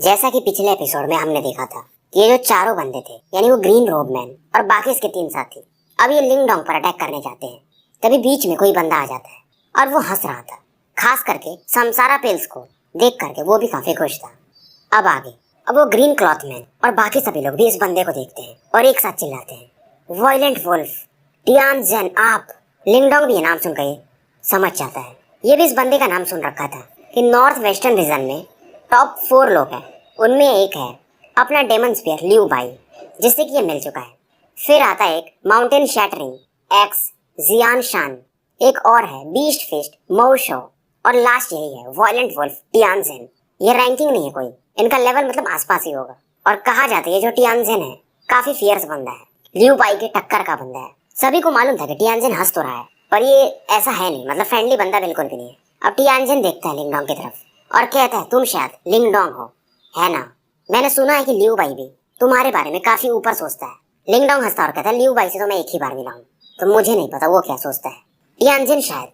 जैसा कि पिछले एपिसोड में हमने देखा था कि ये जो चारों बंदे थे यानी वो ग्रीन रोब मैन और बाकी इसके 3 साथी अब ये लिंगडोंग पर अटैक करने जाते हैं। तभी बीच में कोई बंदा आ जाता है और वो हंस रहा था, खास करके समसारा पिल्स को देख करके वो भी काफी खुश था। अब वो ग्रीन क्लॉथ मैन और बाकी सभी लोग भी इस बंदे को देखते हैं और एक साथ चिल्लाते हैं, वायलेंट वुल्फ, टियानजेन आप। लिंगडोंग भी ये नाम सुनकर ये समझ जाता है। ये भी इस बंदे का नाम सुन रखा था कि नॉर्थ वेस्टर्न रीजन में टॉप 4 लोग हैं, उनमें एक है अपना डेमन स्पीयर लियू बाई, जिससे कि ये मिल चुका है। फिर आता है एक माउंटेन शैटरिंग एक्स जियान शान, एक और है बीस्ट फिस्ट मो शो, और लास्ट यही है वायलेंट वुल्फ टियानजेन। ये रैंकिंग नहीं है कोई, इनका लेवल मतलब आसपास ही होगा। और कहा जाता है जो टियानजेन है काफी फियर्स बंदा है, लियू बाई के टक्कर का बंदा है। सभी को मालूम था कि टियानजेन हंस तो रहा है पर ये ऐसा है नहीं, मतलब फ्रेंडली बंदा बिल्कुल भी नहीं है। अब टियानजेन देखता है लिंगडोंग की तरफ और कहता है तुम शायद लिंगडोंग हो, है ना? मैंने सुना है कि लियू बाई भी तुम्हारे बारे में काफी ऊपर सोचता है। लिंगडोंग हंसता और कहता है लियू बाई से तो मैं एक ही बार मिला हूँ, तो मुझे नहीं पता वो क्या सोचता है। टियानजेन शायद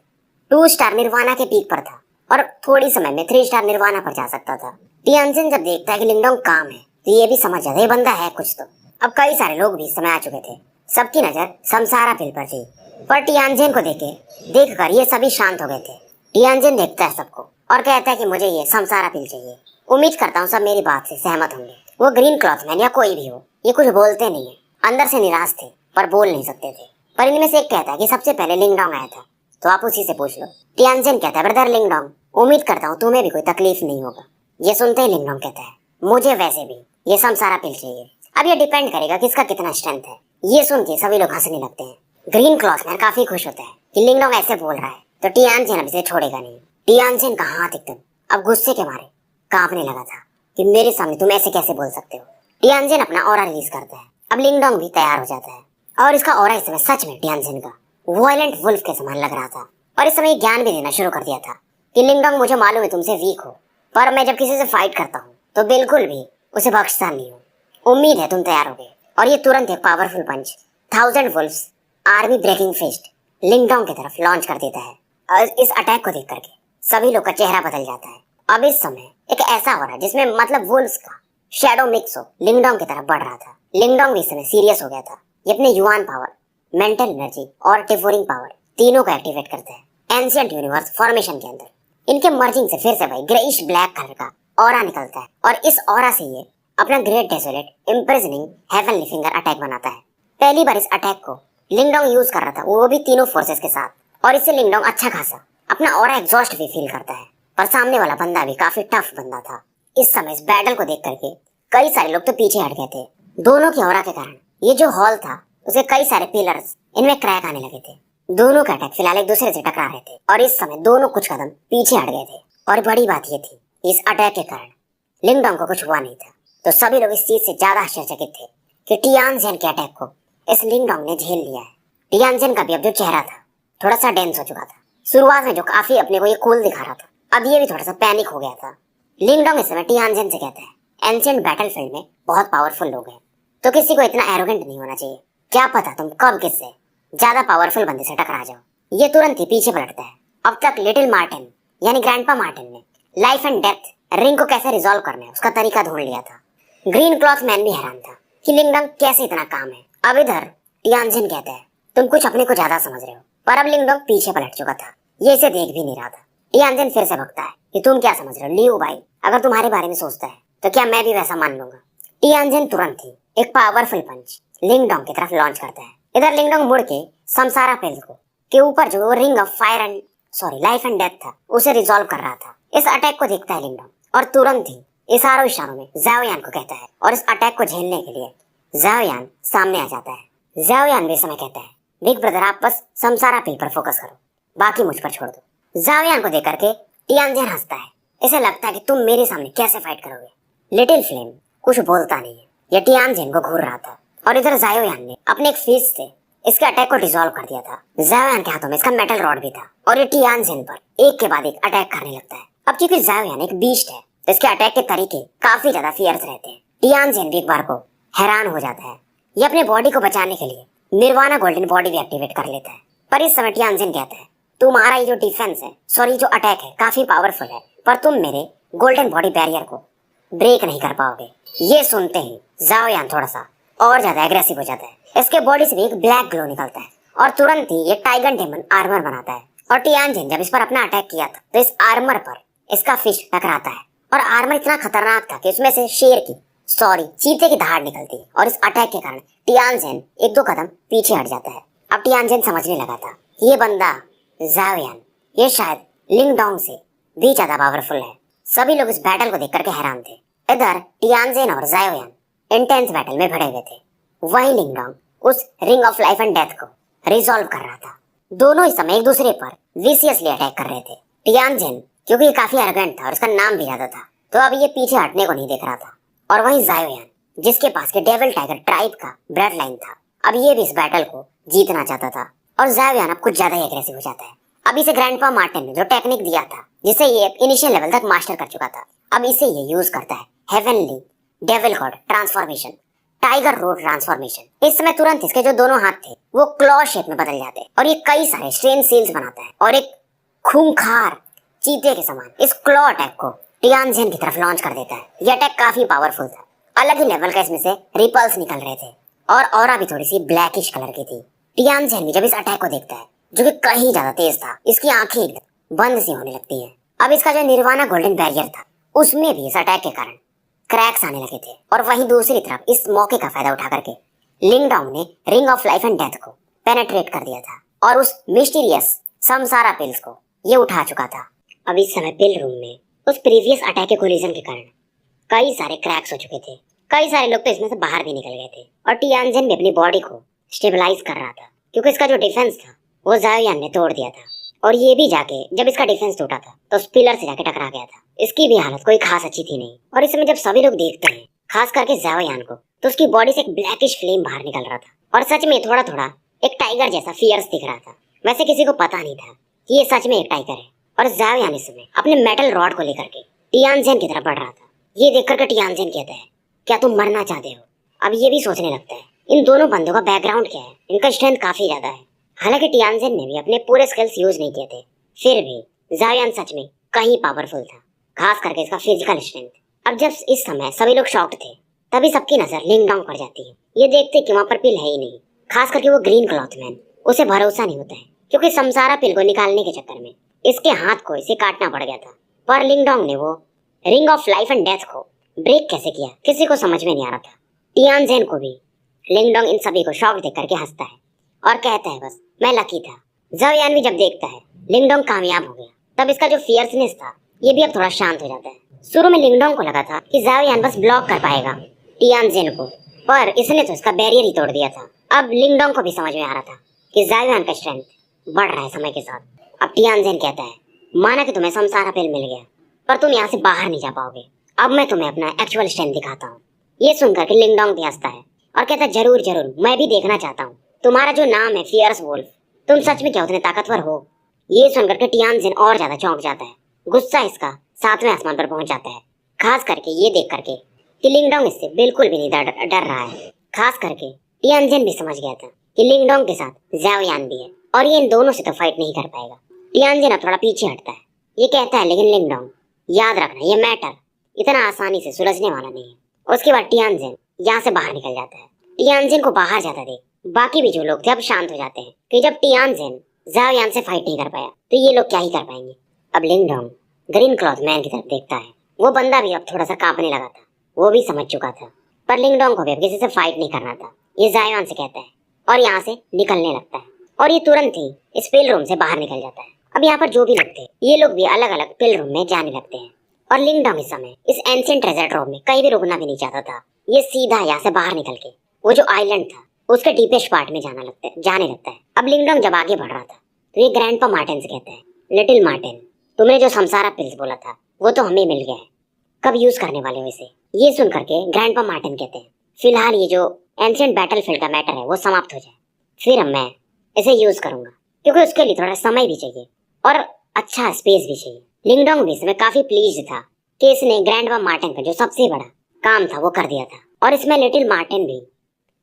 2 स्टार निर्वाणा के पीक पर था और थोड़ी समय में 3 स्टार निर्वाणा पर जा सकता था। टियानजेन जब देखता है कि लिंगडोंग काम है तो ये भी समझ जाता है ये बंदा है कुछ तो। अब कई सारे लोग भी इस समय आ चुके थे, सबकी नजर समसारा पिल पर थी, पर टियानजेन को देखकर ये सभी शांत हो गए थे। टियानजेन देखता है सबको और कहता है कि मुझे ये समसारा पिल चाहिए। उम्मीद करता हूँ सब मेरी बात से सहमत होंगे। वो ग्रीन क्लॉथ मैन या कोई भी हो, ये कुछ बोलते नहीं है, अंदर से निराश थे पर बोल नहीं सकते थे। पर इनमें से एक कहता है कि सबसे पहले लिंगडोंग आया था, तो आप उसी से पूछ लो। टियानजेन कहता है ब्रदर लिंगडोंग, उम्मीद करता हूँ तुम्हें भी कोई तकलीफ नहीं होगा। ये सुनते ही लिंगडोंग कहता है मुझे वैसे भी ये समसारा पिल चाहिए। अब ये डिपेंड करेगा किसका कितना स्ट्रेंथ है। ये सुन के सभी लोग हंसने लगते हैं। ग्रीन क्लॉथ मैन काफी खुश होता है कि लिंगडोंग ऐसे बोल रहा है तो टियानजेन अब इसे छोड़ेगा नहीं। टियानजेन का हाथ एकदम अब गुस्से के मारे कांपने लगा था कि मेरे सामने तुम ऐसे कैसे बोल सकते हो। टियानजेन अपना ऑरा रिलीज करता है। अब लिंगडोंग भी तैयार हो जाता है और इसका ऑरा इस समय सच में टियानजेन का वायलेंट वुल्फ के समान लग रहा था। और इस समय ज्ञान भी देना शुरू कर दिया था कि लिंगडोंग मुझे मालूम है तुमसे वीक हो, पर मैं जब किसी से फाइट करता हूँ तो बिल्कुल भी उसे बख्शता नहीं हूँ। उम्मीद है तुम तैयार होगे। और ये तुरंत एक पावरफुल पंच 1000 वुल्फ्स आर्मी ब्रेकिंग फिस्ट लिंगडोंग की तरफ लॉन्च कर देता है। और इस अटैक को देख करके सभी लोग का चेहरा बदल जाता है। अब इस समय एक ऐसा हो रहा है जिसमें मतलब वुल्फ्स का शैडो मिक्स हो लिंगडोंग की तरफ बढ़ रहा था। लिंगडोंग भी इस समय सीरियस हो गया था। ये अपने युआन पावर, मेंटल एनर्जी और टिफोरिंग पावर तीनों को एक्टिवेट करता है एंशिएंट यूनिवर्स फॉर्मेशन के अंदर। इनके मर्जिंग से फिर से भाई ग्रेइश ब्लैक कलर का ऑरा निकलता है और इस ऑरा से ये अपना great desolate imprisoning heavenly finger attack बनाता है। पहली बार इस अटैक को लिंगडोंग यूज कर रहा था, वो भी तीनों फोर्सेस के साथ, और इससे लिंगडोंग अच्छा खासा अपना ऑरा एग्जॉस्ट भी फील करता है। पर सामने वाला बंदा भी काफी टफ बंदा था। इस समय इस बैटल को देख करके कई सारे लोग तो पीछे हट गए थे। दोनों की ऑरा के कारण ये जो हॉल था उसे कई सारे पिलर्स इनमें क्रैक आने लगे थे। दोनों के अटैक फिलहाल एक दूसरे से टकरा रहे थे और इस समय दोनों कुछ कदम पीछे हट गए थे। और बड़ी बात ये थी इस अटैक के कारण लिंगडोंग को कुछ हुआ नहीं था, तो सभी लोग इस चीज से ज्यादा आश्चर्यचकित थे कि टियानजेन के अटैक को इस लिंगडोंग ने झेल लिया है। टियानजेन का भी अब जो चेहरा था थोड़ा सा डेंस हो चुका था। शुरुआत में जो काफी अपने को ये कूल दिखा रहा था, अब ये भी थोड़ा सा पैनिक हो गया था। लिंगडोंग इस समय टियानजेन से कहता है एंशिएंट बैटलफील्ड में बहुत पावरफुल लोग हैं, तो किसी को इतना एरोगेंट नहीं होना चाहिए। क्या पता तुम कब किससे ज्यादा पावरफुल बंदे से टकरा जाओ। ये तुरंत ही पीछे पलटता है। अब तक लिटिल मार्टिन यानी ग्रैंडपा मार्टिन ने लाइफ एंड डेथ रिंग को कैसे रिजॉल्व करना है उसका तरीका ढूंढ लिया था। ग्रीन क्लॉथ मैन भी हैरान था कि लिंगडोंग कैसे इतना काम है। अब इधर टियानजेन कहता है तुम कुछ अपने को ज्यादा समझ रहे हो, पर अब लिंगडोंग पीछे पलट चुका था, ये इसे देख भी नहीं रहा था। टियानजेन फिर से भगता है कि तुम क्या समझ रहे हो लियू भाई, अगर तुम्हारे बारे में सोचता है तो क्या मैं भी वैसा मान लूंगा। टियानजेन तुरंत ही एक पावरफुल पंच लिंगडोंग की तरफ लॉन्च करता है। इधर लिंगडोंग मुड़ के समसारा पिल को के ऊपर जो ring of fire and life and death था उसे रिजॉल्व कर रहा था। इस अटैक को देखता है लिंगडोंग और तुरंत ही इशारों में ज़ाओयान को कहता है और इस अटैक को झेलने के लिए ज़ाओयान सामने आ जाता है। ज़ाओयान भी समय कहता है बिग ब्रदर आप बस समसारा पिल पर फोकस करो, बाकी मुझ पर छोड़ दो। ज़ाओयान को देख करके टियानजेन हंसता है। इसे लगता है कि तुम मेरे सामने कैसे फाइट करोगे। लिटिल फ्लेम कुछ बोलता नहीं है, ये टियानजेन को घूर रहा था। और इधर ज़ाओयान ने अपने एक फिस्ट से इसके अटैक को डिसॉल्व कर दिया था। ज़ाओयान के हाथों में इसका मेटल रॉड भी था और ये टियानजेन पर एक के बाद एक अटैक करने लगता है। अब क्योंकि ज़ाओयान एक बीस्ट है तो इसके अटैक के तरीके काफी ज्यादा फियर्स रहते हैं। टियानजेन भी एक बार को हैरान हो जाता है। ये अपने बॉडी को बचाने के लिए निर्वाणा गोल्डन बॉडी भी एक्टिवेट कर लेता है। पर इस समय टियानजेन कहता है तुम्हारा ये जो डिफेंस है जो अटैक है काफी पावरफुल है, पर तुम मेरे गोल्डन बॉडी बैरियर को ब्रेक नहीं कर पाओगे। ये सुनते ही जाओयान थोड़ा सा और ज्यादा एग्रेसिव हो जाता है। इसके बॉडी से भी एक ब्लैक ग्लो निकलता है और तुरंत ही ये टाइगर डेमन आर्मर बनाता है। और टियानजिन जब इस पर अपना अटैक किया था तो इस आर्मर पर इसका फिस्ट टकराता है और आर्मर इतना खतरनाक था कि उसमें से चीते की दहाड़ निकलती है और इस अटैक के कारण टियानजिन एक दो कदम पीछे हट जाता है। अब टियानजिन समझने लगा था ये बंदा जाओयान ये शायद लिंगडोंग से भी ज्यादा पावरफुल है। सभी लोग इस बैटल को देख करके हैरान थे। इधर टियानजिन और जाओयान इंटेंस बैटल में भिड़े हुए थे, वहीं लिंगडोंग उस ring of life and death को रिजॉल्व कर रहा था। दोनों इस समय एक दूसरे पर विशियसली अटैक कर रहे थे। टियानजिन क्योंकि ये काफी एरोगेंट था और उसका नाम भी ज्यादा था तो अब ये पीछे हटने को नहीं देख रहा था। और वहीं जाओयान जिसके पास के डेविल टाइगर ट्राइब का ब्लड लाइन था, अब ये भी इस बैटल को जीतना चाहता था। और जाओयान अब कुछ ज्यादा ही एग्रेसिव हो जाता है। अब इसे ग्रैंडपा मार्टिन ने जो टेक्निक दिया था जिसे ये इनिशियल लेवल तक मास्टर कर चुका था, अब इसे ये यूज करता है। Heavenly devil God transformation, tiger road transformation. इस समय तुरंत इसके जो दोनों हाथ थे वो क्लॉ शेप में बदल जाते हैं और ये कई सारे स्ट्रेन सील्स बनाता है और एक खूंखार चीते के समान इस क्लॉ अटैक को टियानजिन की तरफ लॉन्च कर देता है। ये अटैक काफी पावरफुल था, अलग ही लेवल का इसमें से रिपल्स निकल रहे थे और ऑरा भी थोड़ी सी ब्लैकिश कलर की थी। टियानजिन भी जब इस अटैक को देखता है जो कि कहीं ज्यादा तेज था, इसकी आंखें एकदम बंद सी होने लगती हैं। अब इसका जो निर्वाणा गोल्डन बैरियर था उसमें भी इस अटैक के कारण क्रैक्स आने लगे थे। और वहीं दूसरी तरफ इस मौके का फायदा उठा करके लिंगडोंग ने ring of life and death को पेनेट्रेट कर दिया था और उस मिस्टीरियस समसारा पिल्स को ये उठा चुका था। अब इस समय पिल रूम में उस प्रीवियस अटैक के कोलिजन के कारण कई सारे क्रैक्स हो चुके थे। कई सारे लोग तो इसमें से बाहर भी निकल गए थे और टियानजिन भी अपनी बॉडी को स्टेबलाइज कर रहा था क्योंकि इसका जो डिफेंस था वो जाओयान ने तोड़ दिया था। और ये भी जाके जब इसका डिफेंस टूटा था तो उस पिलर से जाके टकरा गया था। इसकी भी हालत कोई खास अच्छी थी नहीं। और इस समय जब सभी लोग देखते हैं खास करके जाओयान को तो उसकी बॉडी से एक ब्लैकिश फ्लेम बाहर निकल रहा था और सच में थोड़ा थोड़ा एक टाइगर जैसा फियर्स दिख रहा था। वैसे किसी को पता नहीं था कि ये सच में एक टाइगर है। और जाओयान इस समय अपने मेटल रॉड को लेकर के टियानजिन की तरफ बढ़ रहा था। ये देख करके टियानजिन कहता है क्या तुम मरना चाहते हो। अब ये भी सोचने लगता है इन दोनों बंदों का बैकग्राउंड क्या है, इनका स्ट्रेंथ काफी ज्यादा है। हालांकि टियानजिन ने भी अपने पूरे स्किल्स यूज नहीं किए थे, फिर भी जाओयान सच में कहीं पावरफुल था, खास करके इसका फिजिकल स्ट्रेंथ। अब जब इस समय सभी लोग शॉक्ड थे तभी सबकी नजर लिंगडोंग पर जाती है। ये देखते कि वहाँ पर पिल है ही नहीं, खास करके वो ग्रीन क्लॉथ मैन। उसे भरोसा नहीं होता है क्योंकि समसारा पिल को निकालने के चक्कर में इसके हाथ को इसे काटना पड़ गया था। पर लिंगडोंग ने वो ring of life and death को ब्रेक कैसे किया किसी को समझ में नहीं आ रहा था। टियानजिन को भी लिंगडोंग इन सभी को शॉक देख करके हंसता है और कहता है बस मैं लकी था। जाओयान भी जब देखता है लिंगडोंग कामयाब हो गया तब इसका जो फियर्सनेस था ये भी अब थोड़ा शांत हो जाता है। शुरू में लिंगडोंग को लगा था कि जाओयान बस ब्लॉक कर पाएगा टियानजिन को, पर इसने तो इसका बैरियर ही तोड़ दिया था। अब लिंगडोंग को भी समझ में आ रहा था कि जाओयान का स्ट्रेंथ बढ़ रहा है समय के साथ। अब टियानजिन कहता है माना कि तुम्हें समसारा पिल मिल गया पर तुम यहाँ से बाहर नहीं जा पाओगे, अब मैं तुम्हें अपना एक्चुअल स्ट्रेंथ दिखाता हूँ। ये सुनकर के लिंगडोंग भी हंसता है और कहता है जरूर जरूर, मैं भी देखना चाहता हूँ तुम्हारा जो नाम है फियर्स वुल्फ, तुम सच में क्या उतने ताकतवर हो। ये सुनकर के टियानजिन और ज्यादा चौंक जाता है, गुस्सा इसका 7वें आसमान पर पहुंच जाता है। खास करके ये देख करके कि लिंगडोंग इससे बिल्कुल भी नहीं डर रहा है। खास करके टियानजिन भी समझ गया था कि लिंगडोंग के साथ जाओयान भी है और ये इन दोनों से तो फाइट नहीं कर पाएगा। टियानजिन अब थोड़ा पीछे हटता है। ये कहता है लेकिन लिंगडोंग याद रखना ये मैटर इतना आसानी से सुलझने वाला नहीं है। उसके बाद टियानजिन यहाँ से बाहर निकल जाता है। टियानजिन को बाहर जाता देख बाकी भी जो लोग थे अब शांत हो जाते हैं कि जब टियानजिन जाओयान से फाइट नहीं कर पाया तो ये लोग क्या ही कर पाएंगे। अब लिंगडोंग ग्रीन क्लॉथ मैन की तरफ देखता है। वो बंदा भी अब थोड़ा सा कांपने लगा था, वो भी समझ चुका था पर लिंगडोंग को भी अब किसी से फाइट नहीं करना था। ये जाओयान से कहता है और यहाँ से निकलने लगता है और ये तुरंत ही इस पिल रूम से बाहर निकल जाता है। अब यहाँ पर जो भी लोग थे ये लोग भी अलग अलग पिल रूम में जाने लगते हैं और लिंगडोंग इस समय इस एंशिएंट ट्रेजर ट्रोव में कहीं भी रुकना भी नहीं चाहता था। ये सीधा यहाँ से बाहर निकल के वो जो आइलैंड था उसके डीपेस्ट पार्ट में जाने लगता है। अब लिंगडोंग जब आगे बढ़ रहा था तो ये ग्रैंडपा मार्टिन से कहता है लिटिल मार्टिन, तुमने जो समसारा पिल्स बोला था वो तो हमें मिल गया है, कब यूज करने वाले हो इसे। ये सुन करके ग्रैंडपा मार्टिन कहते हैं फिलहाल ये जो एंशिएंट बैटलफील्ड का मैटर है वो समाप्त हो जाए फिर अब मैं इसे यूज करूंगा, क्योंकि उसके लिए थोड़ा समय भी चाहिए और अच्छा स्पेस भी चाहिए। लिंगडोंग भी इसमें काफी प्लीज था कि इसने ग्रैंडपा मार्टिन का जो सबसे बड़ा काम था वो कर दिया था। और इसमें लिटिल मार्टिन भी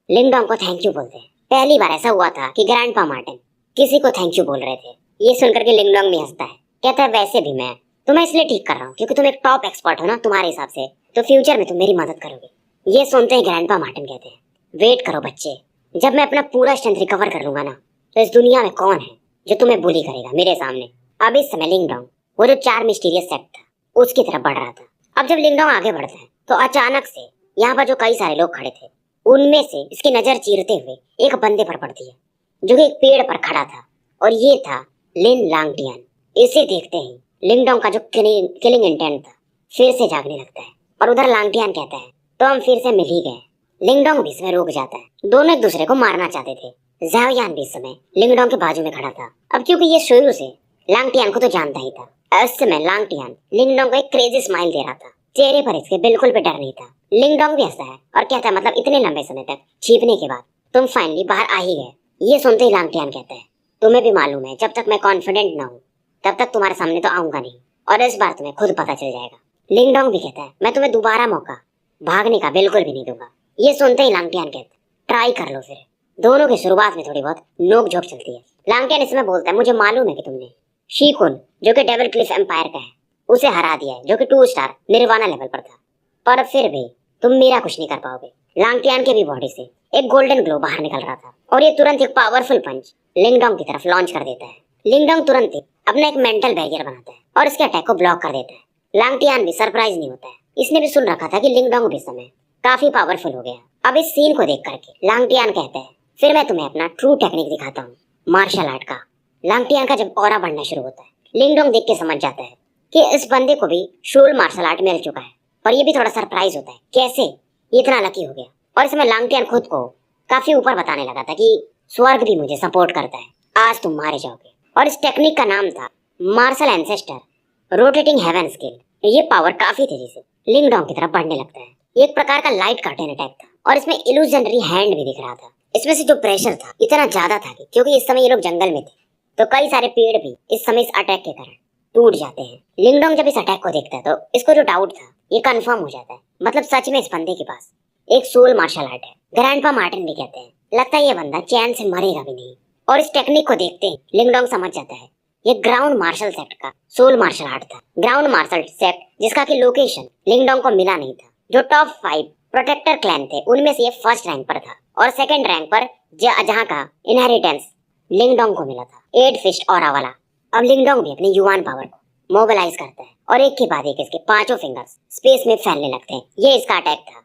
लिंगडोंग को थैंक यू बोलते हैं। पहली बार ऐसा हुआ था कि ग्रैंडपा मार्टिन किसी को थैंक यू बोल रहे थे। ये सुनकर के लिंगडोंग भी हंसता है, कहता है वैसे भी मैं तो मैं इसलिए ठीक कर रहा हूँ क्योंकि तुम एक टॉप एक्सपर्ट हो ना, तुम्हारे हिसाब से तो फ्यूचर में तुम मेरी मदद करोगे। ये सुनते ही ग्रैंडपा मार्टिन कहते हैं, वेट करो बच्चे, जब मैं अपना पूरा स्ट्रेंथ रिकवर कर लूंगा ना, तो इस दुनिया में कौन है जो तुम्हें बुली करेगा मेरे सामने। अब इस समय लिंगडोंग, वो जो 4 मिस्टीरियस सेक्ट था, उसकी तरफ बढ़ रहा था। अब जब लिंगडोंग आगे बढ़ता है तो अचानक से यहाँ पर जो कई सारे लोग खड़े थे, उनमें से इसकी नजर चीरते हुए एक बंदे पर पड़ती है जो कि एक पेड़ पर खड़ा था, और ये था लिन लांगटियान। इसे देखते ही लिंगडोंग का जो किलिंग इंटेंट था फिर से जागने लगता है, और उधर लांगटियान कहता है, तो हम फिर से मिल ही गए। लिंगडोंग भी इसमें रुक जाता है। दोनों एक दूसरे को मारना चाहते थे। ज़ाओयान भी इस समय लिंगडोंग के बाजू में खड़ा था। अब क्योंकि ये शुरू से लांगटियान को तो जानता ही था, उस समय लांगटियान लिंगडोंग को एक क्रेजी स्माइल दे रहा था। चेहरे पर इसके बिल्कुल भी डर नहीं था। लिंगडोंग भी हंसता है और कहता है, मतलब इतने लंबे समय तक छिपने के बाद तुम फाइनली बाहर आ ही गए। ये सुनते ही लांगटियान कहता है, तुम्हें भी मालूम है, जब तक मैं कॉन्फिडेंट ना हूँ तब तक तुम्हारे सामने तो आऊंगा नहीं, और इस बार तुम्हें खुद पता चल जाएगा। लिंगडोंग भी कहता है, मैं तुम्हें दोबारा मौका भागने का बिल्कुल भी नहीं दूंगा। ये सुनते ही लांगटियान कहता है, ट्राई कर लो फिर। दोनों की शुरुआत में थोड़ी बहुत नोक झोंक चलती है। लांगटियान इसमें बोलता है, मुझे मालूम है कि तुमने शीकुन, जो कि डेविल क्लिफ एम्पायर का है, उसे हरा दिया है, जो कि 2 स्टार निर्वाणा लेवल पर था, पर फिर भी तुम मेरा कुछ नहीं कर पाओगे। लांगटियान के भी बॉडी से एक गोल्डन ग्लो बाहर निकल रहा था, और ये तुरंत एक पावरफुल पंच लिंगडोंग की तरफ लॉन्च कर देता है। लिंगडोंग तुरंत ही अपना एक मेंटल बैरियर बनाता है और इसके अटैक को ब्लॉक कर देता है। लांगटियान भी सरप्राइज नहीं होता है। इसने भी सुन रखा था कि लिंगडोंग भी समय काफी पावरफुल हो गया। अब इस सीन को देख करके लांगटियान कहता है, फिर मैं तुम्हें अपना ट्रू टेक्निक दिखाता हूँ, मार्शल आर्ट का। लांगटियान का जब ऑरा बढ़ना शुरू होता है, लिंगडोंग देख के समझ जाता है कि इस बंदे को भी शूल मार्शल आर्ट मिल चुका है, और ये भी थोड़ा सरप्राइज होता है कैसे ये इतना लकी हो गया। और इसमें लांगटियान खुद को काफी ऊपर बताने लगा था कि स्वर्ग भी मुझे सपोर्ट करता है, आज तुम मारे जाओगे। और इस टेक्निक का नाम था martial ancestor rotating heaven skill. ये पावर काफी तेजी से लिंगडोंग की तरफ बढ़ने लगता है। ये एक प्रकार का लाइट कर्टेन अटैक था, और इसमें इल्यूजनरी हैंड भी दिख रहा था। इसमें से जो प्रेशर था इतना ज्यादा था कि क्योंकि इस समय ये लोग जंगल में थे, तो कई सारे पेड़ भी इस समय इस अटैक के कारण टूट जाते हैं। लिंगडोंग जब इस अटैक को देखता है तो इसको जो डाउट था ये कंफर्म हो जाता है, मतलब सच में इस बंदे के पास एक सोल मार्शल आर्ट है। ग्रैंडपा मार्टिन भी कहते हैं, लगता है ये बंदा चैन से मरेगा भी नहीं। और इस टेक्निक को देखते ही लिंगडोंग समझ जाता है ये ग्राउंड मार्शल सेक्ट का सोल मार्शल आर्ट था। ग्राउंड मार्शल सेक्ट जिसका कि लोकेशन लिंगडोंग को मिला नहीं था। जो टॉप 5 प्रोटेक्टर क्लैन थे उनमें से ये फर्स्ट रैंक पर था, और सेकंड रैंक पर जहाँ का इनहेरिटेंस लिंगडोंग को मिला था, 8 फिस्ट ऑरा वाला। अब लिंगडोंग भी अपनी युवान पावर को मोबिलाइज करता है, और एक के बाद एक इसके 5 फिंगर्स स्पेस में फैलने लगते हैं। ये इसका अटैक था,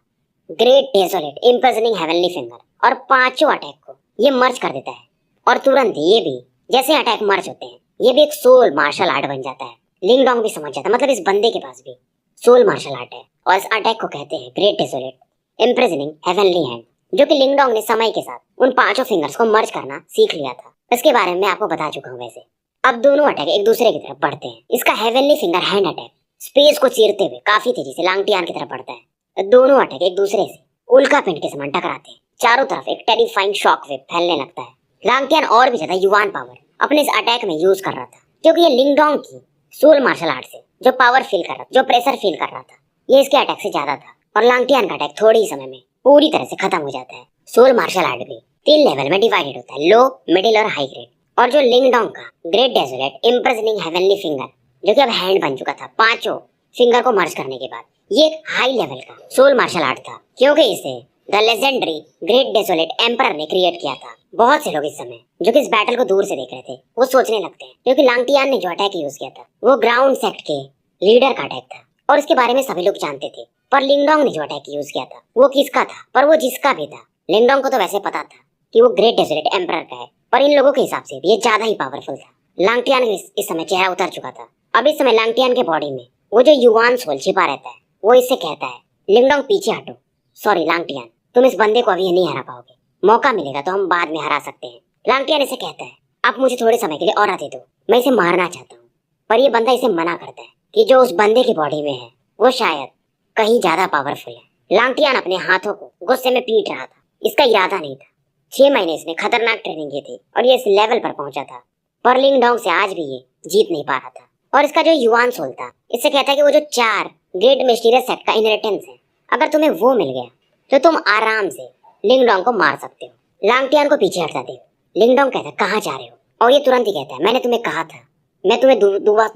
great desolate imprisoning heavenly finger, और 5 अटैक को ये मर्ज कर देता है। और तुरंत ये भी जैसे अटैक मर्ज होते हैं ये भी एक सोल मार्शल आर्ट बन जाता है। लिंगडोंग भी समझ जाता है, मतलब इस बंदे के पास भी सोल मार्शल आर्ट है, और इस अटैक को कहते हैं great desolate imprisoning heavenly hand, जो कि लिंगडोंग ने समय के साथ उन 5 फिंगर्स को मर्ज करना सीख लिया था। इसके बारे में मैं आपको बता चुका हूँ। वैसे अब दोनों अटैक एक दूसरे की तरफ बढ़ते हैं। इसका heavenly finger hand attack space को चीरते हुए काफी तेजी से लांगटियान की तरफ बढ़ता है। दोनों अटैक एक दूसरे से उल्का पिंड के समान टकराते हैं। चारों तरफ एक टेरिफाइंग शॉक वेव फैलने लगता है। लांगटियान और भी ज्यादा युवान पावर अपने इस अटैक में यूज कर रहा था, क्योंकि ये लिंगडोंग की सोल मार्शल आर्ट से जो पावर फील कर रहा था, जो प्रेशर फील कर रहा था, ये इसके अटैक से ज्यादा था। और लांगटियान का अटैक थोड़े ही समय में पूरी तरह से खत्म हो जाता है। सोल मार्शल आर्ट भी 3 लेवल में डिवाइडेड होता है, लो, मिडिल और हाई ग्रेड। और जो लिंगडोंग का great desolate imprisoning heavenly finger, जो कि अब हैंड बन चुका था 5 फिंगर को मर्ज करने के बाद, ये एक हाई लेवल का सोल मार्शल आर्ट था, क्योंकि इसे the legendary great desolate emperor ने क्रिएट किया था। बहुत से लोग इस समय जो कि इस बैटल को दूर से देख रहे थे वो सोचने लगते हैं, क्योंकि लांगटियान ने जो अटैक यूज किया था वो ग्राउंड सेक्ट के लीडर का अटैक था, और इसके बारे में सभी लोग जानते थे। पर लिंगडोंग ने जो अटैक यूज किया था वो किसका था? पर वो जिसका भी था, लिंगडोंग को तो वैसे पता था कि वो ग्रेट डेजोलेट एम्परर का है, पर इन लोगों के हिसाब से ये ज्यादा ही पावरफुल था। लांगटियान इस समय चेहरा उतर चुका था। अब इस समय लांगटियान के बॉडी में वो जो युवान सोल छिपा रहता है वो इससे कहता है, लिंगडोंग पीछे हटो, सॉरी लांगटियान, तुम इस बंदे को अभी नहीं हरा पाओगे, मौका मिलेगा तो हम बाद में हरा सकते हैं। लांगटियान इसे कहता है, आप मुझे थोड़े समय के लिए और दे दो, मैं इसे मारना चाहता हूँ। पर ये बंदा इसे मना करता है कि जो उस बंदे की बॉडी में है वो शायद कहीं ज्यादा पावरफुल है। लांगटियान अपने हाथों को गुस्से में पीट रहा था। इसका इरादा नहीं था। 6 महीने इसने खतरनाक ट्रेनिंग की थी और ये इस लेवल पर पहुंचा था, पर लिंगडोंग से आज भी ये जीत नहीं पा रहा था। और इसका जो युवान सोल था इससे कहता है कि वो जो 4 ग्रेट मिस्टीरियस सेट का इनहेरिटेंस है, अगर तुम्हें वो मिल गया तो तुम आराम से लिंगडोंग को मार सकते हो। लांगटियान को पीछे हटा दे। लिंगडोंग कहता है, कहाँ जा रहे हो? और ये तुरंत ही कहता है, मैंने तुम्हें कहा था मैं तुम्हें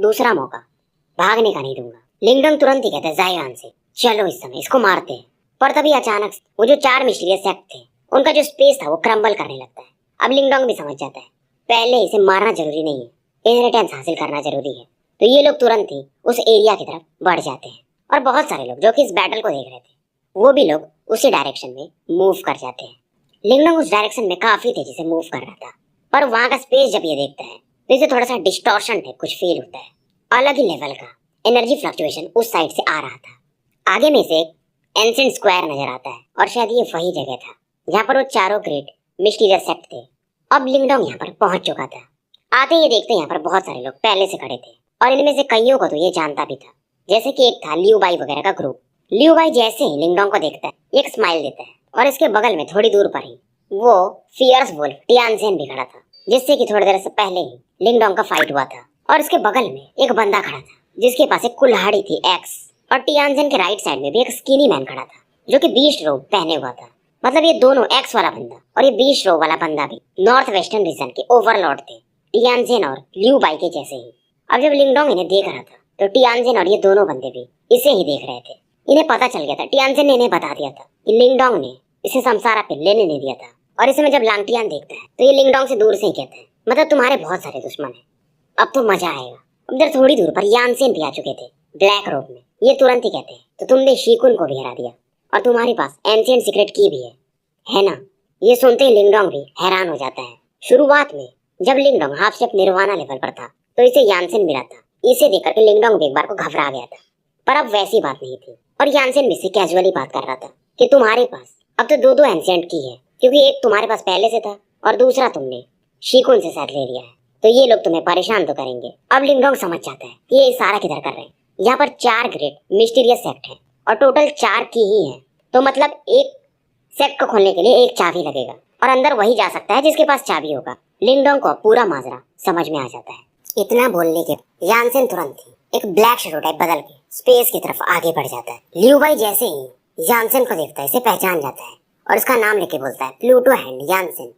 दूसरा मौका भागने का नहीं दूंगा। लिंगडोंग तुरंत ही कहता है जाइवान से, चलो इस समय इसको मारते हैं। पर तभी अचानक वो जो 4 मिस्टीरियस सेक्ट थे उनका जो स्पेस था वो क्रम्बल करने लगता है। अब लिंगडोंग भी समझ जाता है पहले इसे मारना जरूरी नहीं है, इनहेरिटेंस हासिल करना जरूरी है। तो ये लोग तुरंत ही उस एरिया की तरफ बढ़ जाते हैं और बहुत सारे लोग जो कि इस बैटल को देख रहे थे वो भी लोग उसी डायरेक्शन में मूव कर जाते हैं। लिंगडोंग उस डायरेक्शन में काफी तेजी से मूव कर रहा था, पर वहां का स्पेस जब ये देखता है तो इसे थोड़ा सा डिस्टॉर्शन टाइप कुछ फील होता है। अलग ही लेवल का एनर्जी फ्लक्चुएशन उस साइड से आ रहा था। आगे में से एक एंशिएंट स्क्वायर नजर आता है और शायद ये वही जगह था जहाँ पर वो चारों ग्रेट मिस्टीरियस सेक्ट थे। अब लिंगडोंग यहाँ पर पहुंच चुका था। आते ही देखते यहाँ पर बहुत सारे लोग पहले से खड़े थे और इनमें से कईयों को तो ये जानता भी था, जैसे कि एक था लियू बाई वगैरह का ग्रुप। लियू बाई जैसे ही लिंगडोंग को देखता है एक स्माइल देता है और इसके बगल में थोड़ी दूर पर ही वो फियर्स वुल्फ टियानजेन भी खड़ा था, जिससे कि थोड़ी देर से पहले ही लिंगडोंग का फाइट हुआ था। और इसके बगल में एक बंदा खड़ा था जिसके पास एक कुल्हाड़ी थी एक्स, और टियानजेन के राइट साइड में भी एक स्किनी मैन खड़ा था जो कि बीस्ट रोब पहने हुआ था। मतलब ये दोनों एक्स वाला बंदा और ये बीस्ट रोब वाला बंदा भी नॉर्थ वेस्टर्न रीजन के ओवरलॉर्ड थे, टियानजेन और लियू बाई के जैसे ही। अब जब लिंगडोंग इन्हें देख रहा था तो टियानजेन और ये दोनों बंदे भी इसे ही देख रहे थे। इन्हें पता चल गया था, टियानजेन ने इन्हें बता दिया था कि लिंगडोंग ने इसे समसारा पे लेने नहीं दिया था। और इसे में जब लांगटियान देखता है तो ये लिंगडोंग से दूर से ही कहता है मतलब तुम्हारे बहुत सारे दुश्मन हैं, अब तो मजा आएगा। अब इधर थोड़ी दूर पर यानसेन भी आ चुके थे ब्लैक रोब में। ये तुरंत ही कहते हैं तो तुमने शीकुन को भी हरा दिया और तुम्हारे पास एंशिएंट सीक्रेट की भी है ना। ये सुनते ही लिंगडोंग भी हैरान हो जाता है। शुरुआत में जब लिंगडोंग हाफ स्टेप निर्वाणा लेवल पर था तो इसे यानसेन मिला था। इसे देखकर के लिंगडोंग भी एक बार को घबरा गया था, पर अब वैसी बात नहीं थी। और यानसेन भी से कैजुअली बात कर रहा था कि तुम्हारे पास अब तो दो एंशिएंट की है, क्योंकि एक तुम्हारे पास पहले से था और दूसरा तुमने शीकुन से साथ ले लिया है, तो ये लोग तुम्हें परेशान तो करेंगे। अब लिंगडोंग समझ जाता है कि ये सारा किधर कर रहे हैं। यहाँ पर 4 ग्रेट मिस्टीरियस सेक्ट हैं और टोटल 4 की ही है, तो मतलब एक सेक्ट को खोलने के लिए एक चाबी लगेगा और अंदर वही जा सकता है जिसके पास चाबी होगा। लिंगडोंग को पूरा माजरा समझ में आ जाता है। इतना बोलने के यानसेन तुरंत ही एक ब्लैक शैडो टाइप बदल के स्पेस की तरफ आगे बढ़ जाता है। लियू बाई जैसे ही यानसेन को देखता है इसे पहचान जाता है और इसका नाम लेके बोलता है प्लूटो हैंड यानसेन,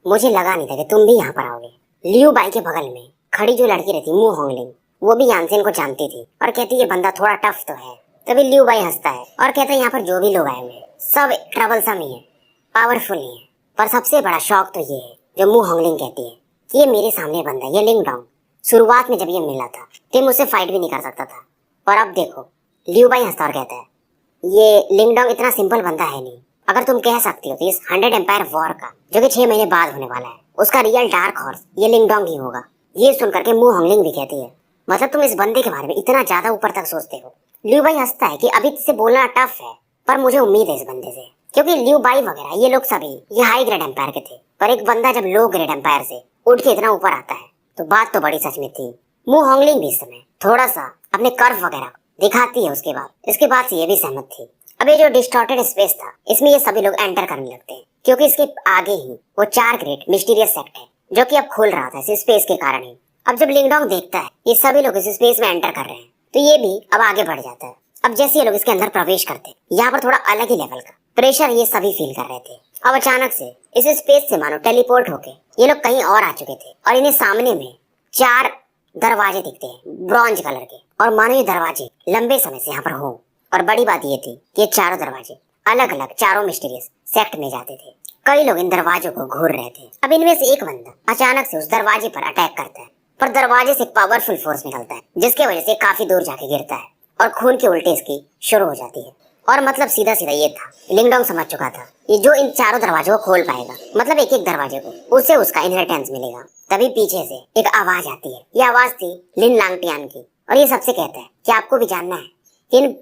मुझे लगा नहीं था कि तुम भी यहाँ पर आओगे। लियू बाई के बगल में खड़ी जो लड़की रहती मू होंगलिंग, वो भी यानसेन को जानती थी और कहती ये बंदा थोड़ा टफ तो है। तभी लियू बाई हंसता है और कहता है यहाँ पर जो भी लोग आए हुए हैं सब ट्रबलसम ही है, पावरफुल ही है, पर सबसे बड़ा शौक तो ये है जो मू होंगलिंग कहती है कि ये मेरे सामने बंदा है, ये लिंगडोंग। शुरुआत में जब ये मिला था तो मुझसे फाइट भी नहीं कर सकता था, और अब देखो। लियू बाई हंसता और कहता है ये लिंगडोंग इतना सिंपल बंदा है नहीं। अगर तुम कह सकती हो तो इस 100 एम्पायर वॉर का जो कि 6 महीने बाद होने वाला है उसका रियल डार्क हॉर्स ये लिंगडोंग ही होगा। ये सुनकर के मू होंगलिंग भी कहती है मतलब तुम इस बंदे के बारे में इतना ज्यादा ऊपर तक सोचते हो। लियू बाई हंसता है कि अभी से बोलना टफ है, पर मुझे उम्मीद है इस बंदे से, क्योंकि लियू बाई वगैरह ये लोग सभी ये हाई ग्रेड एम्पायर के थे, पर एक बंदा जब लो ग्रेड एम्पायर से उठ के इतना ऊपर आता है तो बात तो बड़ी सच में थी। मू होंगलिंग भी इस समय थोड़ा सा अपने कर्व वगैरह दिखाती है इसके बाद से ये भी सहमत थी। अब ये जो डिस्टॉर्टेड स्पेस था इसमें ये सभी लोग एंटर करने लगते हैं, क्योंकि इसके आगे ही वो 4 ग्रेट मिस्टीरियस सेक्ट है जो कि अब खुल रहा था इस स्पेस के कारण ही। अब जब लिंगडोंग देखता है ये सभी लोग इस स्पेस में एंटर कर रहे हैं तो ये भी अब आगे बढ़ जाता है। अब जैसे ये लोग इसके अंदर प्रवेश करते हैं यहाँ पर थोड़ा अलग ही लेवल का प्रेशर ये सभी फील कर रहे थे। अब अचानक से इस स्पेस से मानो टेलीपोर्ट होके ये लोग कहीं और आ चुके थे और इन्हें सामने में 4 दरवाजे दिखते हैं ब्रॉन्ज कलर के, और मानो ये दरवाजे लंबे समय से यहाँ पर हो। और बड़ी बात ये थी कि ये चारों दरवाजे अलग अलग चारों मिस्टीरियस सेक्ट में जाते थे। कई लोग इन दरवाजों को घूर रहे थे। अब इनमें से एक बंदा अचानक से उस दरवाजे पर अटैक करता है, पर दरवाजे से एक पावरफुल फोर्स निकलता है जिसके वजह से काफी दूर जाके गिरता है और खून की उल्टी इसकी शुरू हो जाती है। और मतलब सीधा सीधा ये था, लिंगडोंग समझ चुका था ये जो इन चारों दरवाजों को खोल पाएगा मतलब एक एक दरवाजे को उसे उसका इनहेरिटेंस मिलेगा। तभी पीछे से एक आवाज आती है। ये आवाज थी लिन लांगटियान की, और ये सबसे कहता है कि आपको भी जानना है कि इन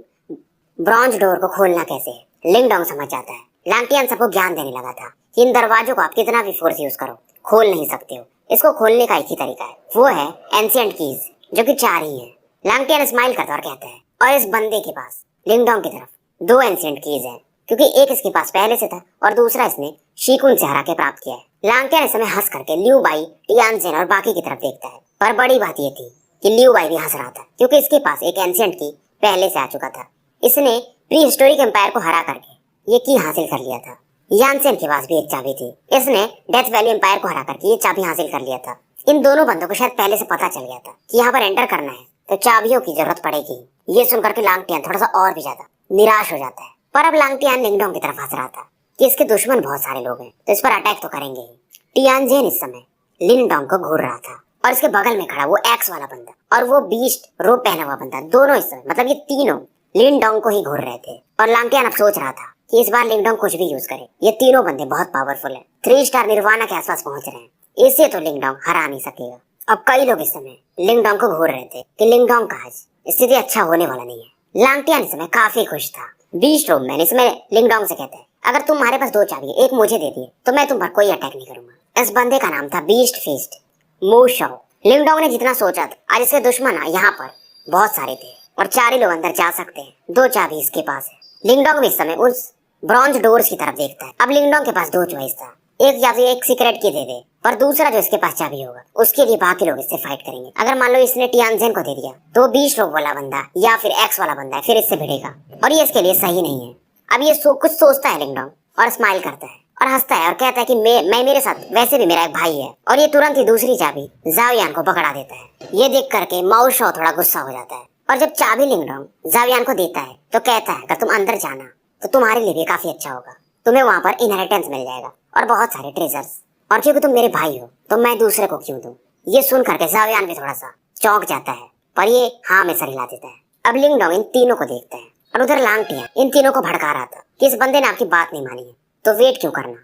ब्रॉन्ज डोर को खोलना कैसे है। लिंगडोंग समझ जाता है। लांगटियान सबको ज्ञान देने लगा था कि इन दरवाजों को आप कितना भी फोर्स यूज करो खोल नहीं सकते हो। इसको खोलने का एक ही तरीका है, वो है एंशिएंट कीज जो कि 4 ही है। लांगटियान स्माइल करता और कहता है और इस बंदे के पास लिंगडोंग की तरफ 2 एंशिएंट कीज है, क्योंकि एक इसके पास पहले से था और दूसरा इसने शीकुन से हरा के प्राप्त किया है। लांगटियान इस समय हंस करके लियू बाई, टियानजेन और बाकी की तरफ देखता है, पर बड़ी बात ये थी कि लियू बाई भी हंस रहा था क्योंकि इसके पास एक एंशिएंट की पहले से आ चुका था। इसने प्री हिस्टोरिक एम्पायर को हरा करके ये की हासिल कर लिया था। यानसेन के पास भी एक चाबी थी, इसने डेथ वैली एम्पायर को हरा करके ये चाबी हासिल कर लिया था। इन दोनों बंदों को शायद पहले से पता चल गया था कि यहाँ पर एंटर करना है, तो चाबियों की जरूरत पड़ेगी। ये सुनकर के लांगटियान थोड़ा सा और भी ज्यादा निराश हो जाता है। पर अब लांगटियान लिंगडोंग की तरफ हंस रहा था कि इसके दुश्मन बहुत सारे लोग हैं तो इस पर अटैक तो करेंगे ही। टियानजेन इस समय लिंगडोंग को घूर रहा था और इसके बगल में खड़ा वो एक्स वाला बंदा और वो बीस्ट रोब पहना हुआ बंदा, दोनों इस समय मतलब ये तीनों लिंगडोंग को ही घूर रहे थे। और लांगटियान अब सोच रहा था कि इस बार लिंगडोंग कुछ भी यूज करे। ये तीनों बंदे बहुत पावरफुल है, 3 स्टार निर्वाणा के आसपास पहुंच रहे हैं, इसे तो लिंगडोंग हरा नहीं सकेगा। अब कई लोग इस समय लिंगडोंग को घूर रहे थे कि लिंगडोंग का आज स्थिति अच्छा होने वाला नहीं है। लांगटियान इस समय काफी खुश था। बीस्ट रोबमैन इसमें लिंगडोंग से कहते हैं, अगर तुम्हारे पास 2 चाबी एक मुझे दे दिए तो मैं तुम पर कोई अटैक नहीं करूंगा। इस बंदे का नाम था बीस्ट फीस्ट मू शाओ। लिंगडोंग ने जितना सोचा था आज इसके दुश्मन यहाँ पर बहुत सारे थे और 4 ही लोग अंदर जा सकते हैं, 2 चाबी इसके पास है। लिंगडोंग भी इस समय उस ब्रॉन्ज डोर्स की तरफ देखता है। अब लिंगडोंग के पास 2 चॉइस था, एक या तो एक सीक्रेट की दे दे पर दूसरा जो इसके पास चाबी होगा उसके लिए बाकी लोग इससे फाइट करेंगे। अगर मान लो इसने टियानजेन को दे दिया तो बीस्ट रोब वाला बंदा या फिर एक्स वाला बंदा है फिर इससे भिड़ेगा और ये इसके लिए सही नहीं है। अब ये कुछ सोचता है लिंगडोंग और स्माइल करता है और हंसता है और कहता है कि मैं मेरे साथ वैसे भी मेरा एक भाई है। और ये तुरंत ही दूसरी चाबी जावियान को पकड़ा देता है। ये देख करके माओ शाओ थोड़ा गुस्सा हो जाता है और जब चाबी लिंगडोंग जावियान को देता है तो कहता है अगर तुम अंदर जाना तो तुम्हारे लिए भी काफी अच्छा होगा, तुम्हें वहां पर इनहेरिटेंस मिल जाएगा और बहुत सारे ट्रेजर्स, और क्योंकि तुम मेरे भाई हो तो मैं दूसरे को क्यों दूं। ये सुन करके जावियान भी थोड़ा सा चौंक जाता है पर ये हाँ में सर हिला देता है। अब लिंगडोंग इन तीनों को देखता है और उधर लांगटियान इन तीनों को भड़का रहा था कि इस बंदे ने आपकी बात नहीं मानी है तो वेट क्यों करना।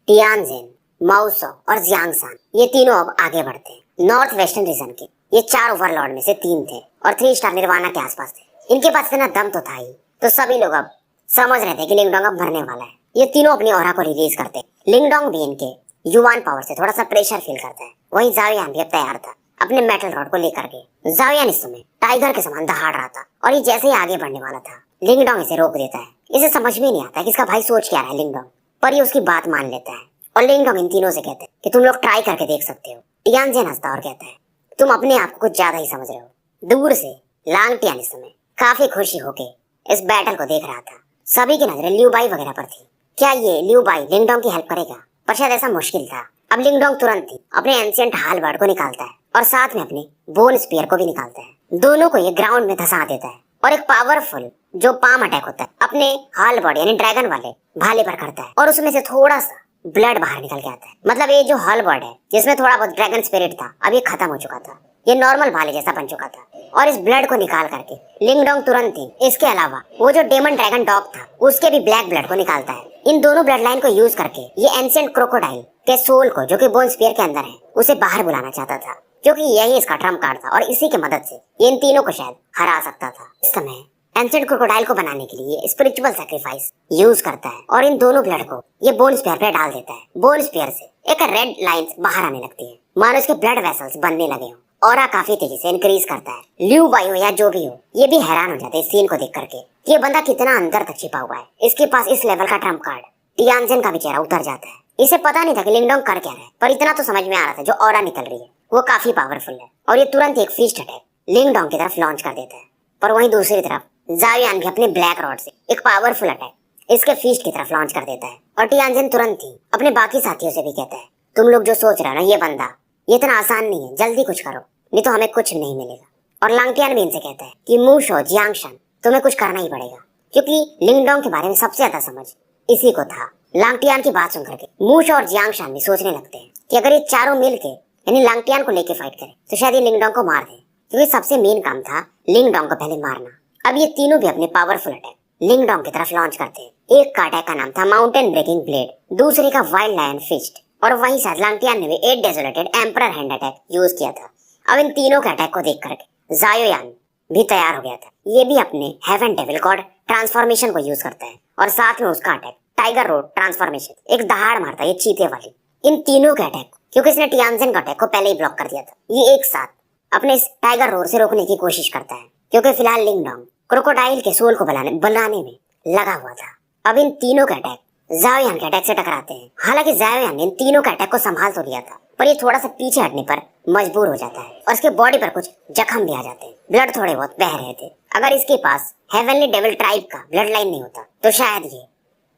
टियानजेन, माओ शाओ और जियांगशान ये तीनों अब आगे बढ़ते हैं। नॉर्थ वेस्टर्न रीजन के ये 4 ओवरलॉर्ड में से 3 थे और 3 स्टार निर्वाणा के आसपास थे। इनके पास इतना दम तो था ही, तो सभी लोग अब समझ रहे थे कि लिंगडोंग अब मरने वाला है। ये तीनों अपनी ऑरा को रिलीज करते। लिंगडोंग भी इनके युवान पावर से थोड़ा सा प्रेशर फील करता है। वहीं जावियान भी अब तैयार था अपने मेटल रॉड को लेकर के। जावियान इस समय टाइगर के समान दहाड़ रहा था और ये जैसे ही आगे बढ़ने वाला था लिंगडोंग इसे रोक देता है। इसे समझ में नहीं आता कि इसका भाई सोच क्या रहा है लिंगडोंग, पर ये उसकी बात मान लेता है और लिंगडोंग इन तीनों से कहते हैं कि तुम लोग ट्राई करके देख सकते हो। टियानजेन हंसता और कहता है तुम अपने आप को कुछ ज्यादा ही समझ रहे हो। दूर से लांगटियान इस समय काफी खुशी होके इस बैटल को देख रहा था। सभी की नजरें लियू बाई वगैरह पर थी। क्या ये लियू बाई लिंगडोंग की हेल्प करेगा? पर शायद ऐसा मुश्किल था। अब लिंगडोंग तुरंत ही अपने एंशिएंट हालबर्ड को निकालता है और साथ में अपने बोन स्पीयर को भी निकालता है। दोनों को ये ग्राउंड में धंसा देता है और एक पावरफुल जो पाम अटैक होता है अपने हालबर्ड यानी ड्रैगन वाले भाले पर करता है और उसमें से थोड़ा सा ब्लड बाहर निकल के आता है। मतलब ये जो हालबर्ड है जिसमें थोड़ा बहुत ड्रैगन स्पिरिट था अब ये खत्म हो चुका था, ये नॉर्मल भाले जैसा बन चुका था। और इस ब्लड को निकाल करके लिंगडोंग तुरंत ही इसके अलावा वो जो डेमन ड्रैगन डॉग था उसके भी ब्लैक ब्लड को निकालता है। इन दोनों ब्लड लाइन को यूज करके ये एंशिएंट क्रोकोडाइल के सोल को जो कि बोन स्पीयर के अंदर है उसे बाहर बुलाना चाहता था, क्योंकि यही इसका ट्रम्प कार्ड था और इसी की मदद से इन तीनों को शायद हरा सकता था। इस समय एंशिएंट क्रोकोडाइल को बनाने के लिए स्पिरिचुअल सैक्रिफाइस यूज करता है और इन दोनों ब्लड को ये बोन स्पीयर पे डाल देता है। बोन स्पीयर से एक रेड लाइंस बाहर आने लगती है, मानो इसके ब्लड वेसल्स बनने लगे हों। ऑरा काफी तेजी से इंक्रीज करता है। लियू बाई हो या जो भी हो ये भी हैरान हो जाते हैं इस सीन को देख करके कि ये बंदा कितना अंदर तक छिपा हुआ है। इसके पास इस लेवल का ट्रम्प कार्ड। टियानजेन का भी चेहरा उतर जाता है। इसे पता नहीं था कि लिंगडोंग कर क्या रहा है, पर इतना तो समझ में आ रहा था जो ऑरा निकल रही है वो काफी पावरफुल है और ये तुरंत एक फीस्ट अटैक लिंगडोंग की तरफ लॉन्च कर देता है। पर वहीं दूसरी तरफ जावियान भी अपने ब्लैक रॉड से एक पावरफुल अटैक इसके फीस्ट की तरफ लॉन्च कर देता है और टियानजेन तुरंत ही अपने बाकी साथियों से भी कहता है तुम लोग जो सोच रहे हो ना ये बंदा ये इतना आसान नहीं है, जल्दी कुछ करो नहीं तो हमें कुछ नहीं मिलेगा। और लांगटियान भी इनसे कहता है कि मू शाओ, जियांगशान तुम्हें कुछ करना ही पड़ेगा, क्योंकि लिंगडोंग के बारे में सबसे ज्यादा समझ इसी को था। लांगटियान की बात सुन करके मू शाओ और जियांगशान भी सोचने लगते हैं कि अगर ये चारों मिलके यानी लांगटियान को लेके फाइट करें तो शायद ये लिंगडोंग को मार दे, क्योंकि सबसे मेन काम था लिंगडोंग को पहले मारना। अब ये तीनों भी अपने पावरफुल अटैक लिंगडोंग की तरफ लॉन्च करते हैं। एक का अटैक का नाम था माउंटेन ब्रेकिंग ब्लेड, दूसरे का वाइल्ड लायन फिस्ट और वहीं साथ लांगटियान ने भी 8 डेजोलेटेड एम्परर हैंड अटैक यूज किया था। अब इन तीनों के अटैक को देख करके जायोयान भी तैयार हो गया था। ये भी अपने हेवन डेविल गॉड ट्रांसफॉर्मेशन को यूज करता है और साथ में उसका अटैक टाइगर रोड ट्रांसफॉर्मेशन एक दहाड़ मारता है ये चीते वाली। इन तीनों के अटैक क्योंकि इसने टियानजेन का अटैक को पहले ही ब्लॉक कर दिया था, ये एक साथ अपने इस टाइगर रोड से रोकने की कोशिश करता है, क्योंकि फिलहाल लिंगडोंग क्रोकोडाइल के सोल को बनाने में लगा हुआ था। अब इन तीनों के अटैक जायोयान के अटैक से टकराते हैं। हालांकि जायोयान ने इन तीनों के अटैक को संभाल तो लिया था, पर ये थोड़ा सा पीछे हटने पर मजबूर हो जाता है और इसके बॉडी पर कुछ जख्म भी आ जाते हैं। ब्लड थोड़े बहुत बह रहे थे। अगर इसके पास हेवनली डेविल ट्राइब का ब्लड लाइन नहीं होता तो शायद ये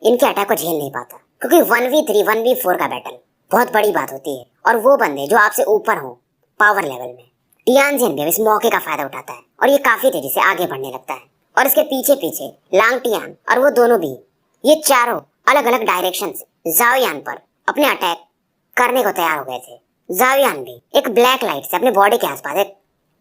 इनके अटैक को झेल नहीं पाता, क्योंकि 1v3 1v4 का बैटल बहुत बड़ी बात होती है और वो बंदे जो आपसे ऊपर हो पावर लेवल में टियानजिन भी अब इस मौके का फायदा उठाता है और ये काफी तेजी से आगे बढ़ने लगता है और इसके पीछे पीछे लांग टियान और वो दोनों भी, ये चारों अलग अलग डायरेक्शन से जाओयान पर अपने अटैक करने को तैयार हो गए थे। जाओयान भी एक ब्लैक लाइट से अपने बॉडी के आसपास एक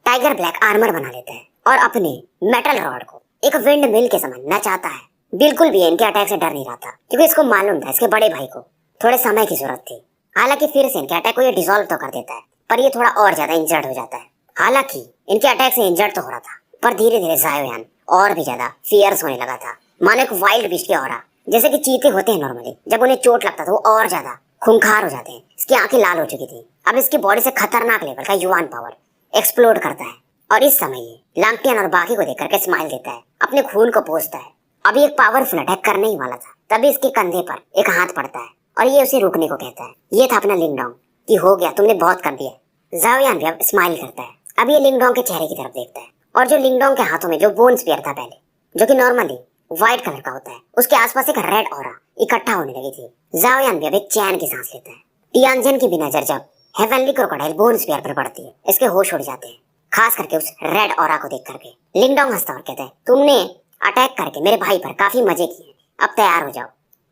टाइगर ब्लैक आर्मर बना लेता है और अपने मेटल रॉड को एक विंड मिल के समान नचाता है। बिल्कुल भी इनके अटैक से डर नहीं रहा था क्योंकि इसको मालूम था इसके बड़े भाई को थोड़े समय की जरूरत थी। हालांकि फिर से इनके अटैक को ये डिसॉल्व तो कर देता है पर ये थोड़ा और ज्यादा इंजर्ड हो जाता है। हालांकि इनके अटैक से इंजर्ड तो हो रहा था पर धीरे धीरे जाओयान और भी ज्यादा फियर्स होने लगा था, मानो एक वाइल्ड बीस्ट की ऑरा। जैसे कि चीते होते हैं नॉर्मली, जब उन्हें चोट लगता था वो और ज्यादा खूंखार हो जाते हैं। इसकी आंखें लाल हो चुकी थी। अब इसकी बॉडी से खतरनाक लेवल का युवान पावर एक्सप्लोड करता है और इस समय ये लांग टियान और बाकी को देख करके स्माइल देता है, अपने खून को पोंछता है। अभी एक पावरफुल अटैक करने ही वाला था तभी इसके कंधे पर एक हाथ पड़ता है और ये उसे रुकने को कहता है। ये था अपना लिंगडोंग कि हो गया, तुमने बहुत कर दिया। जाओयान भी अब स्माइल करता है। अब ये लिंगडोंग के चेहरे की तरफ देखता है और जो लिंगडोंग के हाथों में जो बोन स्पीयर था पहले, जो कि नॉर्मली व्हाइट कलर का होता है, उसके आसपास एक रेड ऑरा इकट्ठा होने लगी थी। जाओयान भी अब एक चैन की सांस लेता है। टियानजिन की भी नजर जब हेवनली क्रोकोडाइल बोन स्पीयर पर पड़ती है, इसके होश उड़ जाते हैं, खास करके उस रेड ऑरा को देख करके। लिंगडोंग हंसता और कहता है, तुमने अटैक करके मेरे भाई पर काफी मजे किए, अब तैयार हो जाओ।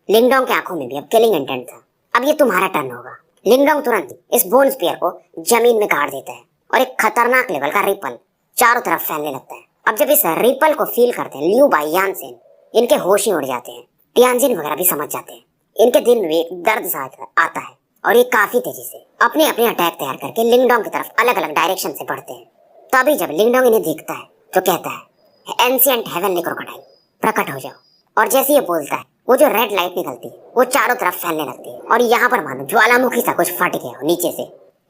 लिंगडोंग की आंखों में भी अब किलिंग इंटेंट था। अब ये तुम्हारा टर्न होगा। लिंगडोंग तुरंत इस बोन स्पीयर को जमीन में गाड़ देता है और एक खतरनाक लेवल का रिपल चारों तरफ फैलने लगता है। अब जब इस रिपल को फील करते हैं लियू बाई, यानसेन, इनके होश ही उड़ जाते हैं। टियानजिन वगैरह भी समझ जाते हैं। इनके दिल में एक दर्द सा आता है और ये काफी तेजी से अपने अपने अटैक तैयार करके लिंगडोंग की तरफ अलग अलग डायरेक्शन से बढ़ते हैं। तभी जब लिंगडोंग इन्हें देखता है तो कहता है, एंशिएंट हेवनली क्रोकोडाइल प्रकट हो जाओ। और जैसे ये बोलता है वो जो रेड लाइट निकलती है वो चारों तरफ फैलने लगती है और यहाँ पर मानो ज्वालामुखी सा कुछ फट गया हो नीचे से।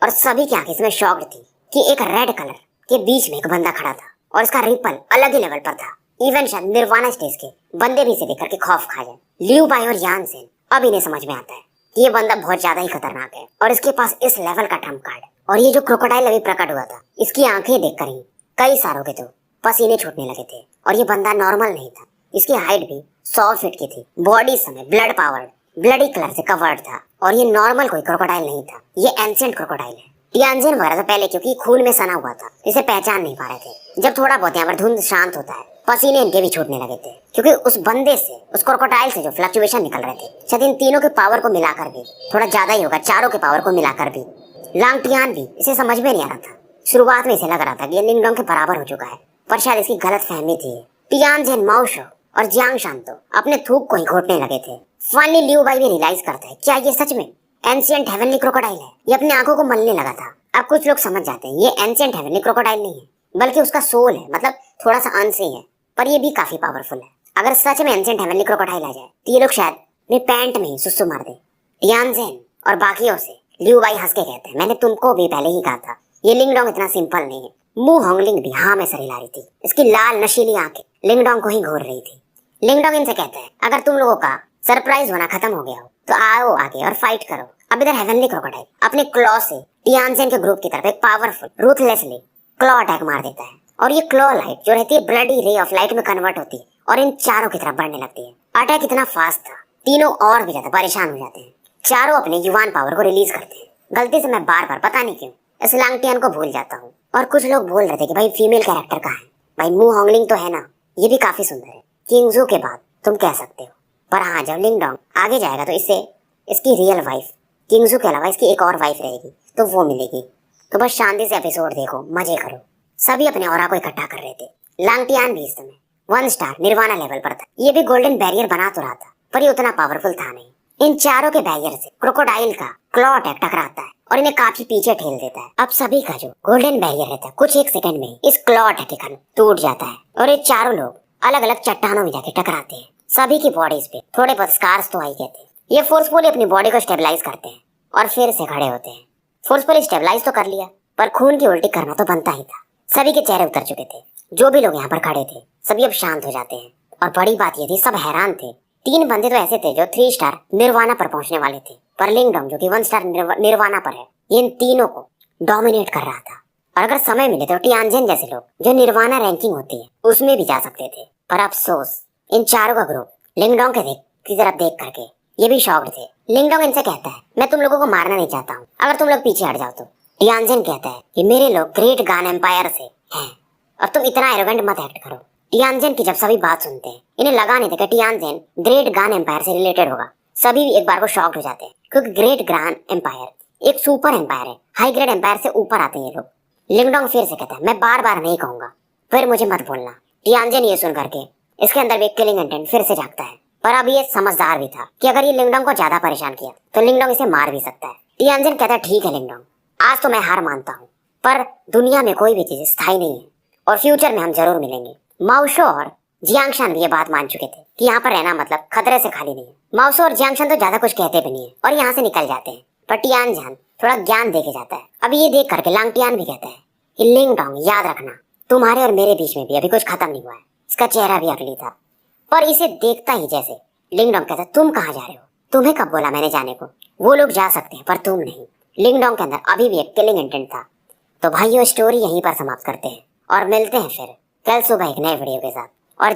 और सभी की आंखें इसमें शॉक्ड थी कि एक रेड कलर के बीच में एक बंदा खड़ा था और इसका रिपल अलग ही लेवल पर था। इवन शायद निर्वाणा स्टेज के बंदे भी इसे देख करके खौफ खा जाए। लियू बाई और यानसेन अब इन्हें समझ में आता है कि ये बंदा बहुत ज्यादा ही खतरनाक है और इसके पास इस लेवल का ट्रम्प कार्ड। और ये जो क्रोकोडाइल अभी प्रकट हुआ था, इसकी आंखें देखकर ही कई सारों के तो पसीने छूटने लगे थे। और ये बंदा नॉर्मल नहीं था, इसकी हाइट भी 100 फीट की थी। बॉडी समय ब्लड पावर्ड ब्लडी कलर से कवर्ड था और ये नॉर्मल कोई क्रोकोडाइल नहीं था, ये एंशिएंट क्रोकोडाइल है। टियानजिन वगैरह तो पहले क्योंकि खून में सना हुआ था इसे पहचान नहीं पा रहे थे। जब थोड़ा बहुत यहाँ पर धुंध शांत होता है, पसीने इनके भी छूटने लगे थे क्योंकि उस बंदे से, उस क्रोकोडाइल से जो फ्लक्चुएशन निकल रहे थे, शायद इन तीनों के पावर को मिलाकर भी थोड़ा ज्यादा ही होगा, चारों के पावर को मिलाकर भी। लांग टियान भी इसे समझ में नहीं आ रहा था। शुरुआत में इसे लग रहा था कि ये लिंगडोंग के बराबर हो चुका है, पर शायद इसकी गलत फहमी थी। टियानजिन, माओशो और जियांग शांतो अपने थूक को ही घोटने लगे थे। फाइनली लियू बाई भी रियलाइज करता है, क्या ये सच में एंशिएंट हेवनली क्रोकोडाइल है? ये अपने आंखों को मलने लगा था। अब कुछ लोग समझ जाते हैं ये एंशिएंट हेवनली क्रोकोडाइल नहीं है, बल्कि उसका सोल है, मतलब थोड़ा सा अंश ही है, पर ये भी काफी पावरफुल है। अगर सच में एंशिएंट हेवनली क्रोकोडाइल आ जाए तो ये लोग शायद अपने पैंट में ही सुसु मार दे। टियानजिन और बाकियों से लियू बाई हंस के कहते हैं, मैंने तुमको भी पहले ही कहा था ये लिंगडोंग इतना सिंपल नहीं है। मू होंगलिंग भी हाँ में सर हिला रही थी, इसकी लाल नशीली आंखें लिंगडोंग को ही घूर रही थी। लिंगडोंग इनसे कहते हैं, अगर तुम लोगों का सरप्राइज होना खत्म हो गया हो तो आओ आगे और फाइट करो। अब इधर हेवनली क्रोकोडाइल अपने क्लॉ से टियानजिन के ग्रुप की तरफ एक पावरफुल रूथलेसली क्लॉ अटैक मार देता है और ये क्लॉ लाइट जो रहती है ब्लडी रे ऑफ लाइट में कन्वर्ट होती है और इन चारों की तरफ बढ़ने लगती है। अटैक इतना फास्ट था, तीनों और भी ज्यादा परेशान हो जाते हैं। चारों अपने युवान पावर को रिलीज करते हैं। गलती से मैं बार बार पता नहीं क्यों इस लांग टियान को भूल जाता हूँ। और कुछ लोग बोल रहे थे कि भाई फीमेल कैरेक्टर कहाँ है? भाई मू होंगलिंग तो है ना, ये भी काफी सुंदर है। किंगजू के बाद तुम कह सकते हो, पर हाँ जब लिंगडोंग आगे जाएगा तो इससे इसकी रियल वाइफ किंगजू के अलावा इसकी एक और वाइफ रहेगी तो वो मिलेगी। तो बस शांति से एपिसोड देखो, मजे करो। सभी अपने ऑरा को इकट्ठा कर रहे थे। लांग टियान भी इस समय 1 स्टार निर्वाणा लेवल पर था। ये भी गोल्डन बैरियर बना तो रहा था पर ये उतना पावरफुल था नहीं। इन चारों के बैरियर से क्रोकोडाइल का क्लॉ अटैक टकराता है और इन्हें काफी पीछे ठेल देता है। अब सभी का जो गोल्डन बैरियर रहता है कुछ एक सेकंड में इस क्लॉ अटैक के कारण टूट जाता है और ये चारों लोग अलग अलग चट्टानों में जाके टकराते हैं। सभी की बॉडीज पे थोड़े बहुत स्कार्स तो आई गए थे। ये फोर्सफुली अपनी बॉडी को स्टेबलाइज करते हैं और फिर से खड़े होते हैं। फोर्सफुली स्टेबलाइज तो कर लिया पर खून की उल्टी करना तो बनता ही था। सभी के चेहरे उतर चुके थे। जो भी लोग यहाँ पर खड़े थे सभी अब शांत हो जाते हैं। और बड़ी बात ये थी, सब हैरान थे। 3 बंदे तो ऐसे थे जो 3 स्टार निर्वाणा पर पहुंचने वाले थे, पर लिंगडोंग जो कि 1 स्टार निर्वाणा पर है, ये इन तीनों को डोमिनेट कर रहा था। और अगर समय मिले तो टियानजिन जैसे लोग जो निर्वाणा रैंकिंग होती है उसमें भी जा सकते थे। पर अफसोस इन चारों का ग्रुप लिंगडोंग की तरफ देख करके ये भी शॉक्ड थे। लिंगडोंग इनसे कहता है, मैं तुम लोगों को मारना नहीं चाहता हूँ, अगर तुम लोग पीछे हट जाओ तो। टियानजिन कहता है कि मेरे लोग ग्रेट गान एम्पायर से हैं और तुम इतना एरोगेंट मत एक्ट करो। टियानजिन की जब सभी बात सुनते हैं, इन्हें लगा नहीं था कि टियानजिन ग्रेट गान एम्पायर से रिलेटेड होगा। सभी भी एक बार को शॉक्ड हो जाते हैं क्योंकि ग्रेट गान एम्पायर एक सुपर एम्पायर है, हाई ग्रेड एम्पायर से ऊपर आते हैं ये लोग। लिंगडोंग फिर से कहता है मैं बार बार नहीं कहूंगा, फिर मुझे मत बोलना। टियानजिन ये सुन करके इसके अंदर भी एक किलिंग इंटेंट फिर से जागता है, पर अब ये समझदार भी था कि अगर ये लिंगडोंग को ज्यादा परेशान किया तो लिंगडोंग इसे मार भी सकता है। टियानजिन कहता है ठीक है लिंगडोंग, आज तो मैं हार मानता हूँ, पर दुनिया में कोई भी चीज स्थायी नहीं है और फ्यूचर में हम जरूर मिलेंगे। माओशो और जियांगशान भी ये बात मान चुके थे कि यहाँ पर रहना मतलब खतरे से खाली नहीं है। माओशो और जियांगशान तो ज्यादा कुछ कहते भी नहीं है और यहाँ से निकल जाते हैं, पर टियानजिन थोड़ा ज्ञान दे के जाता है। अभी ये देख करके लांगटियान भी कहता है कि लिंगडोंग याद रखना, तुम्हारे और मेरे बीच में भी अभी कुछ खत्म नहीं हुआ है। इसका चेहरा भी अगली था, पर इसे देखता ही जैसे लिंगडोंग कहता है तुम कहाँ जा रहे हो, तुम्हें कब बोला मैंने जाने को, वो लोग जा सकते हैं पर तुम नहीं। लिंगडोंग के अंदर अभी भी एक किलिंग इंटेंट था। तो भाइयों स्टोरी यहीं पर समाप्त करते हैं और मिलते हैं फिर कल सुबह एक नए वीडियो के साथ। और